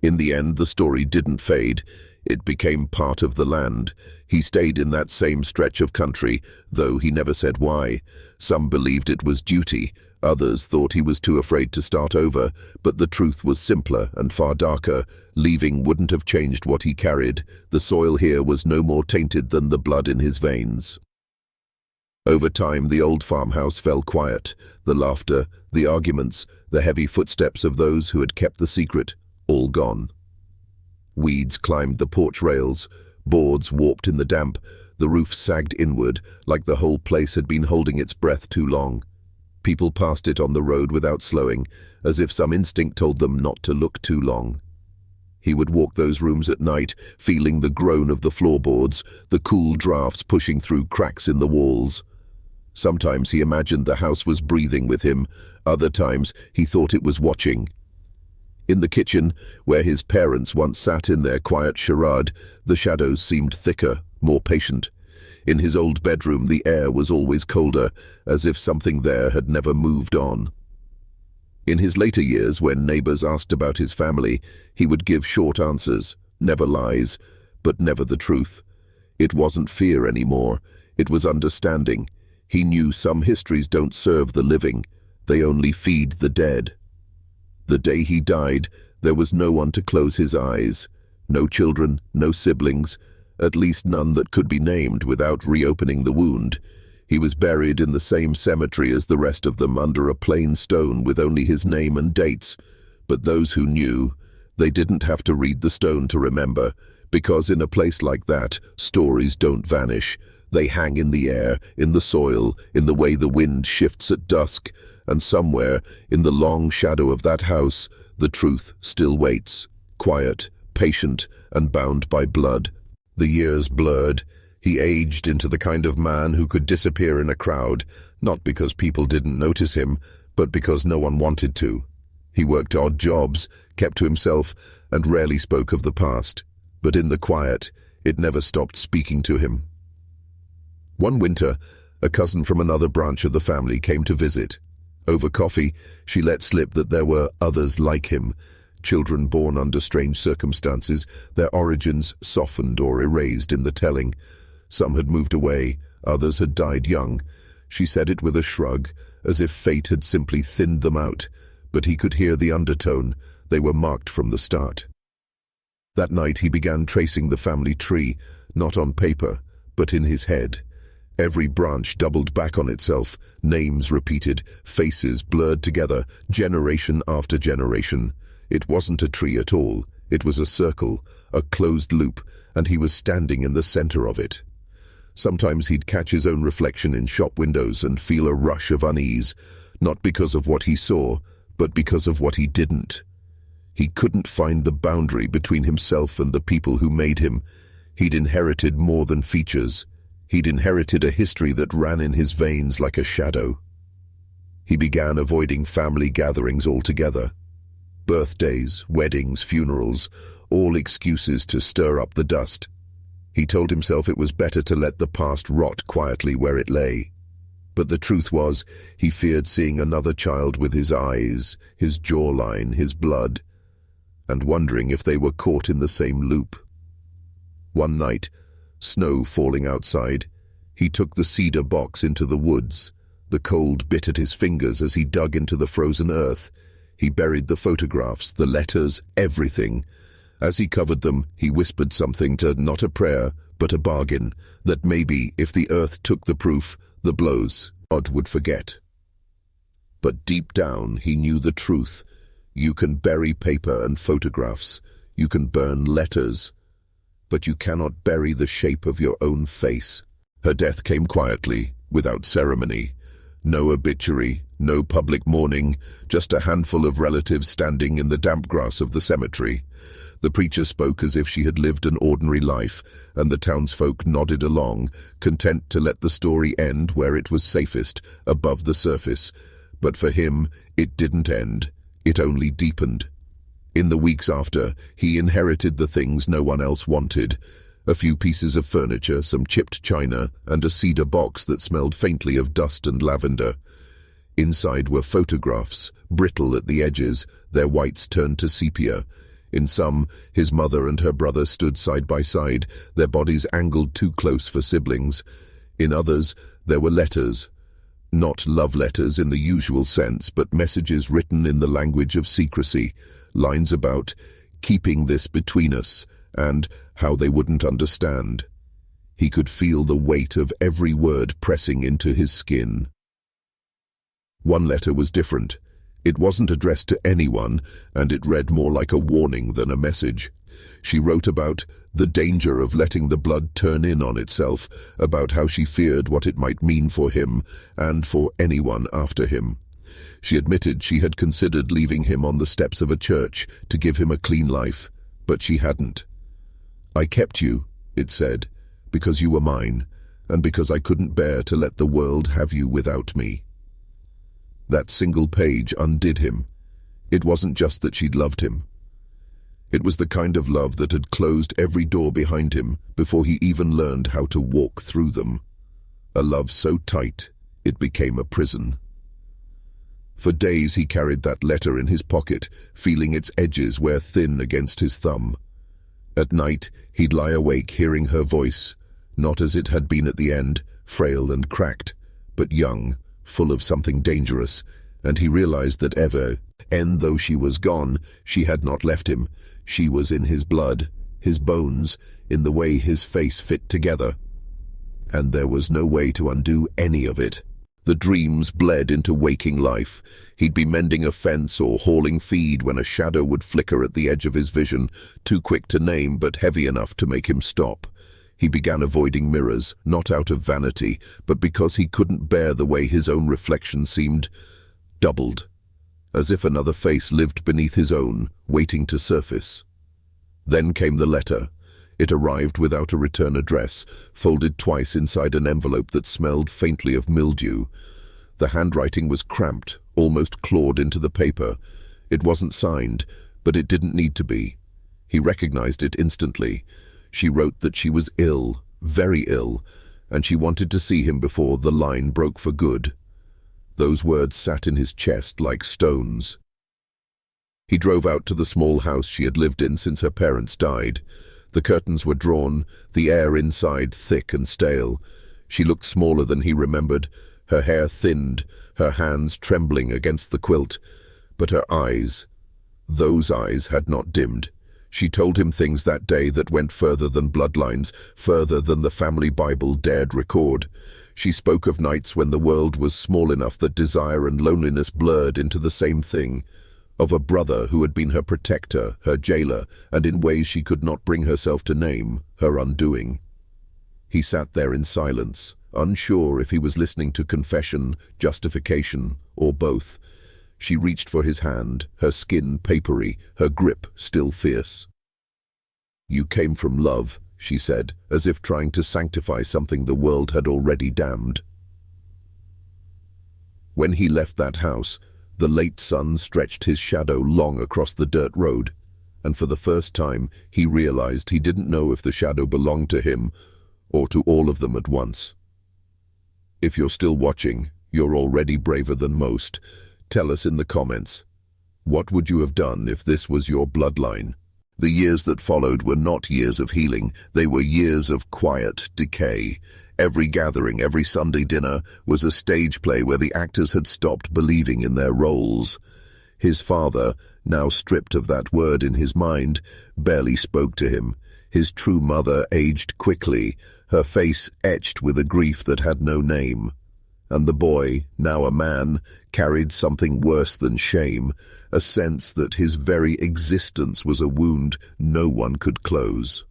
In the end, the story didn't fade. It became part of the land. He stayed in that same stretch of country, though he never said why. Some believed it was duty. Others thought he was too afraid to start over, but the truth was simpler and far darker. Leaving wouldn't have changed what he carried. The soil here was no more tainted than the blood in his veins. Over time, the old farmhouse fell quiet. The laughter, the arguments, the heavy footsteps of those who had kept the secret, all gone. Weeds climbed the porch rails, boards warped in the damp, the roof sagged inward, like the whole place had been holding its breath too long. People passed it on the road without slowing, as if some instinct told them not to look too long. He would walk those rooms at night, feeling the groan of the floorboards, the cool drafts pushing through cracks in the walls. Sometimes he imagined the house was breathing with him, other times he thought it was watching. In the kitchen, where his parents once sat in their quiet charade, the shadows seemed thicker, more patient. In his old bedroom, the air was always colder, as if something there had never moved on. In his later years, when neighbors asked about his family, he would give short answers, never lies, but never the truth. It wasn't fear anymore, it was understanding. He knew some histories don't serve the living, they only feed the dead. The day he died, there was no one to close his eyes. No children, no siblings, at least none that could be named without reopening the wound. He was buried in the same cemetery as the rest of them, under a plain stone with only his name and dates. But those who knew, they didn't have to read the stone to remember, because in a place like that, stories don't vanish. They hang in the air, in the soil, in the way the wind shifts at dusk, and somewhere, in the long shadow of that house, the truth still waits, quiet, patient, and bound by blood. The years blurred. He aged into the kind of man who could disappear in a crowd, not because people didn't notice him, but because no one wanted to. He worked odd jobs, kept to himself, and rarely spoke of the past. But in the quiet, it never stopped speaking to him. One winter, a cousin from another branch of the family came to visit. Over coffee, she let slip that there were others like him, children born under strange circumstances, their origins softened or erased in the telling. Some had moved away, others had died young. She said it with a shrug, as if fate had simply thinned them out, but he could hear the undertone. They were marked from the start. That night he began tracing the family tree, not on paper, but in his head. Every branch doubled back on itself, names repeated, faces blurred together, generation after generation. It wasn't a tree at all. It was a circle, a closed loop, and he was standing in the center of it. Sometimes he'd catch his own reflection in shop windows and feel a rush of unease, not because of what he saw, but because of what he didn't. He couldn't find the boundary between himself and the people who made him. He'd inherited more than features. He'd inherited a history that ran in his veins like a shadow. He began avoiding family gatherings altogether. Birthdays, weddings, funerals, all excuses to stir up the dust. He told himself it was better to let the past rot quietly where it lay. But the truth was, he feared seeing another child with his eyes, his jawline, his blood, and wondering if they were caught in the same loop. One night, snow falling outside, he took the cedar box into the woods. The cold bit at his fingers as he dug into the frozen earth. He buried the photographs, the letters, everything. As he covered them, he whispered something to not a prayer, but a bargain, that maybe, if the earth took the proof, the blows, God would forget. But deep down, he knew the truth. You can bury paper and photographs. You can burn letters. But you cannot bury the shape of your own face. Her death came quietly, without ceremony. No obituary, no public mourning, just a handful of relatives standing in the damp grass of the cemetery. The preacher spoke as if she had lived an ordinary life, and the townsfolk nodded along, content to let the story end where it was safest, above the surface. But for him, it didn't end. It only deepened. In the weeks after, he inherited the things no one else wanted. A few pieces of furniture, some chipped china, and a cedar box that smelled faintly of dust and lavender. Inside were photographs, brittle at the edges, their whites turned to sepia. In some, his mother and her brother stood side by side, their bodies angled too close for siblings. In others, there were letters. Not love letters in the usual sense, but messages written in the language of secrecy, lines about keeping this between us and how they wouldn't understand. He could feel the weight of every word pressing into his skin. One letter was different. It wasn't addressed to anyone, and it read more like a warning than a message. She wrote about the danger of letting the blood turn in on itself, about how she feared what it might mean for him and for anyone after him. She admitted she had considered leaving him on the steps of a church to give him a clean life, but she hadn't. "I kept you," it said, "because you were mine, and because I couldn't bear to let the world have you without me." That single page undid him. It wasn't just that she'd loved him. It was the kind of love that had closed every door behind him before he even learned how to walk through them. A love so tight, it became a prison. For days he carried that letter in his pocket, feeling its edges wear thin against his thumb. At night, he'd lie awake hearing her voice, not as it had been at the end, frail and cracked, but young, full of something dangerous, and he realized that though she was gone, she had not left him. She was in his blood, his bones, in the way his face fit together. And there was no way to undo any of it. The dreams bled into waking life. He'd be mending a fence or hauling feed when a shadow would flicker at the edge of his vision, too quick to name but heavy enough to make him stop. He began avoiding mirrors, not out of vanity, but because he couldn't bear the way his own reflection seemed doubled, as if another face lived beneath his own, waiting to surface. Then came the letter. It arrived without a return address, folded twice inside an envelope that smelled faintly of mildew. The handwriting was cramped, almost clawed into the paper. It wasn't signed, but it didn't need to be. He recognized it instantly. She wrote that she was ill, very ill, and she wanted to see him before the line broke for good. Those words sat in his chest like stones. He drove out to the small house she had lived in since her parents died. The curtains were drawn, the air inside thick and stale. She looked smaller than he remembered, her hair thinned, her hands trembling against the quilt. But her eyes, those eyes had not dimmed. She told him things that day that went further than bloodlines, further than the family Bible dared record. She spoke of nights when the world was small enough that desire and loneliness blurred into the same thing, of a brother who had been her protector, her jailer, and in ways she could not bring herself to name, her undoing. He sat there in silence, unsure if he was listening to confession, justification, or both. She reached for his hand, her skin papery, her grip still fierce. "You came from love," she said, as if trying to sanctify something the world had already damned. When he left that house, the late sun stretched his shadow long across the dirt road, and for the first time he realized he didn't know if the shadow belonged to him or to all of them at once. If you're still watching, you're already braver than most. Tell us in the comments, what would you have done if this was your bloodline? The years that followed were not years of healing, they were years of quiet decay. Every gathering, every Sunday dinner was a stage play where the actors had stopped believing in their roles. His father, now stripped of that word in his mind, barely spoke to him. His true mother aged quickly, her face etched with a grief that had no name. And the boy, now a man, carried something worse than shame, a sense that his very existence was a wound no one could close.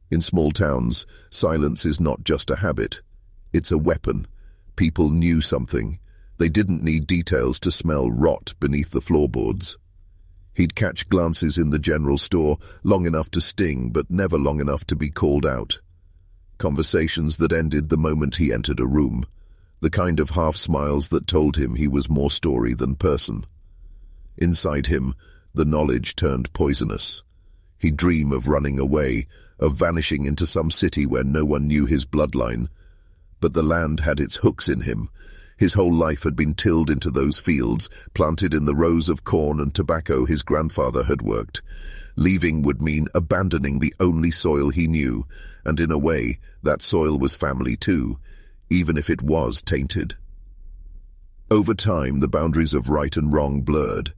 In small towns, silence is not just a habit. It's a weapon. People knew something. They didn't need details to smell rot beneath the floorboards. He'd catch glances in the general store, long enough to sting, but never long enough to be called out. Conversations that ended the moment he entered a room. The kind of half-smiles that told him he was more story than person. Inside him, the knowledge turned poisonous. He'd dream of running away, of vanishing into some city where no one knew his bloodline. But the land had its hooks in him. His whole life had been tilled into those fields, planted in the rows of corn and tobacco his grandfather had worked. Leaving would mean abandoning the only soil he knew, and in a way, that soil was family too, even if it was tainted. Over time, the boundaries of right and wrong blurred.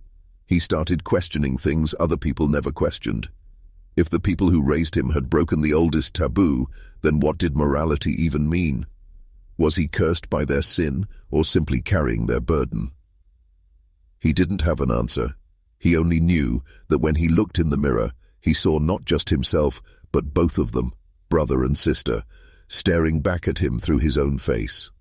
He started questioning things other people never questioned. If the people who raised him had broken the oldest taboo, then what did morality even mean? Was he cursed by their sin, or simply carrying their burden? He didn't have an answer. He only knew that when he looked in the mirror, he saw not just himself, but both of them, brother and sister, staring back at him through his own face.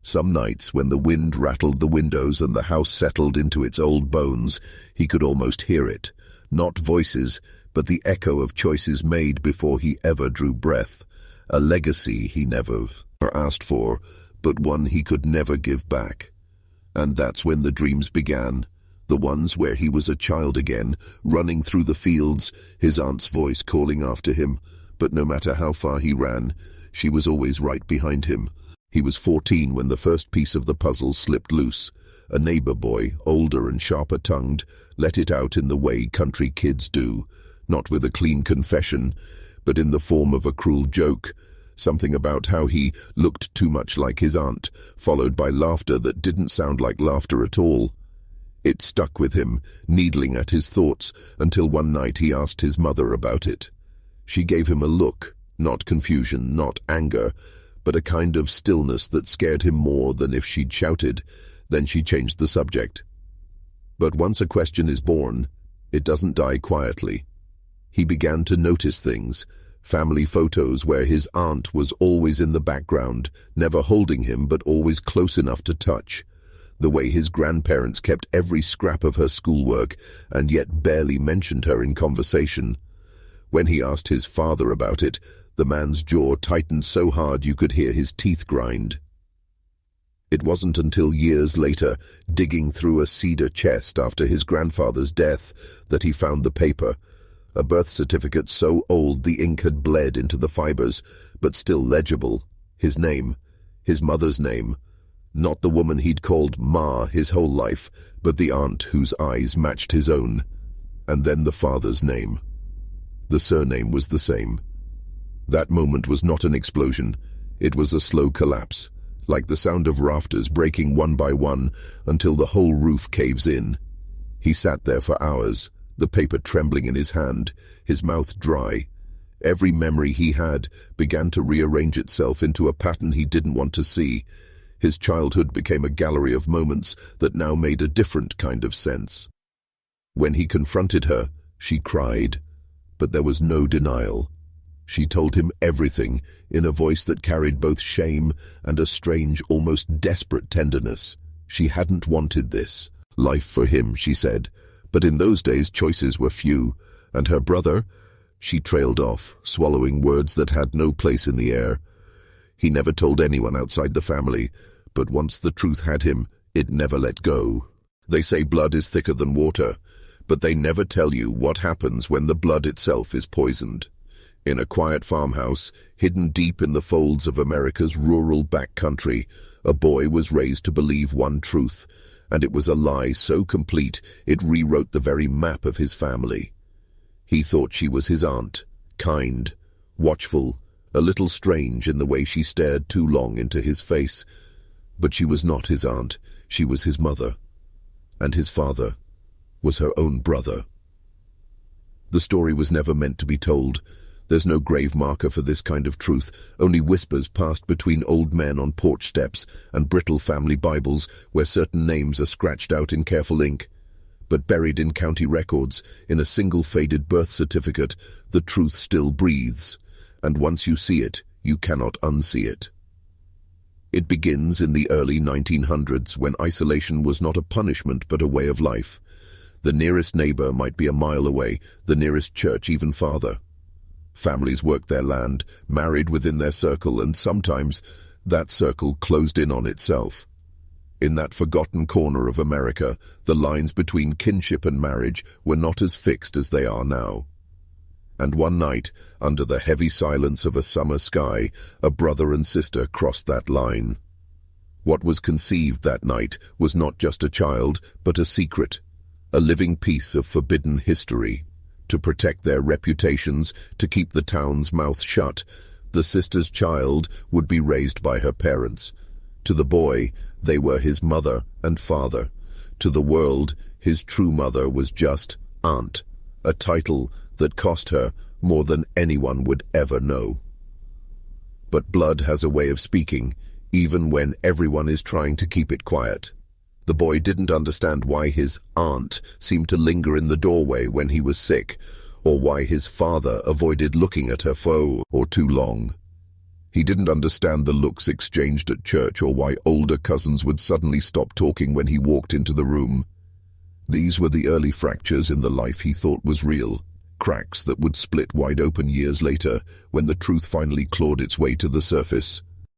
Some nights, when the wind rattled the windows and the house settled into its old bones, he could almost hear it. Not voices, but the echo of choices made before he ever drew breath. A legacy he never asked for, but one he could never give back. And that's when the dreams began. The ones where he was a child again, running through the fields, his aunt's voice calling after him. But no matter how far he ran, she was always right behind him. He was 14 when the first piece of the puzzle slipped loose. A neighbor boy, older and sharper-tongued, let it out in the way country kids do, not with a clean confession, but in the form of a cruel joke, something about how he looked too much like his aunt, followed by laughter that didn't sound like laughter at all. It stuck with him, needling at his thoughts, until one night he asked his mother about it. She gave him a look, not confusion, not anger, but a kind of stillness that scared him more than if she'd shouted. Then she changed the subject. But once a question is born, it doesn't die quietly. He began to notice things, family photos where his aunt was always in the background, never holding him but always close enough to touch. The way his grandparents kept every scrap of her schoolwork and yet barely mentioned her in conversation. When he asked his father about it, the man's jaw tightened so hard you could hear his teeth grind. It wasn't until years later, digging through a cedar chest after his grandfather's death, that he found the paper, a birth certificate so old the ink had bled into the fibers, but still legible. His name, his mother's name, not the woman he'd called Ma his whole life, but the aunt whose eyes matched his own. And then the father's name. The surname was the same. That moment was not an explosion. It was a slow collapse, like the sound of rafters breaking one by one until the whole roof caves in. He sat there for hours, the paper trembling in his hand, his mouth dry. Every memory he had began to rearrange itself into a pattern he didn't want to see. His childhood became a gallery of moments that now made a different kind of sense. When he confronted her, she cried, but there was no denial. She told him everything in a voice that carried both shame and a strange, almost desperate tenderness. She hadn't wanted this life for him, she said, but in those days choices were few. And her brother? She trailed off, swallowing words that had no place in the air. He never told anyone outside the family, but once the truth had him, it never let go. They say blood is thicker than water, but they never tell you what happens when the blood itself is poisoned. In a quiet farmhouse, hidden deep in the folds of America's rural backcountry, a boy was raised to believe one truth, and it was a lie so complete it rewrote the very map of his family. He thought she was his aunt, kind, watchful, a little strange in the way she stared too long into his face. But she was not his aunt, she was his mother. And his father was her own brother. The story was never meant to be told. There's no grave marker for this kind of truth, only whispers passed between old men on porch steps and brittle family Bibles where certain names are scratched out in careful ink. But buried in county records, in a single faded birth certificate, the truth still breathes, and once you see it, you cannot unsee it. It begins in the early 1900s when isolation was not a punishment but a way of life. The nearest neighbor might be a mile away, the nearest church even farther. Families worked their land, married within their circle, and sometimes that circle closed in on itself. In that forgotten corner of America, the lines between kinship and marriage were not as fixed as they are now. And one night, under the heavy silence of a summer sky, a brother and sister crossed that line. What was conceived that night was not just a child, but a secret, a living piece of forbidden history. To protect their reputations, to keep the town's mouth shut, the sister's child would be raised by her parents. To the boy, they were his mother and father. To the world, his true mother was just aunt, a title that cost her more than anyone would ever know. But blood has a way of speaking, even when everyone is trying to keep it quiet. The boy didn't understand why his aunt seemed to linger in the doorway when he was sick, or why his father avoided looking at her for too long. He didn't understand the looks exchanged at church, or why older cousins would suddenly stop talking when he walked into the room. These were the early fractures in the life he thought was real, cracks that would split wide open years later when the truth finally clawed its way to the surface.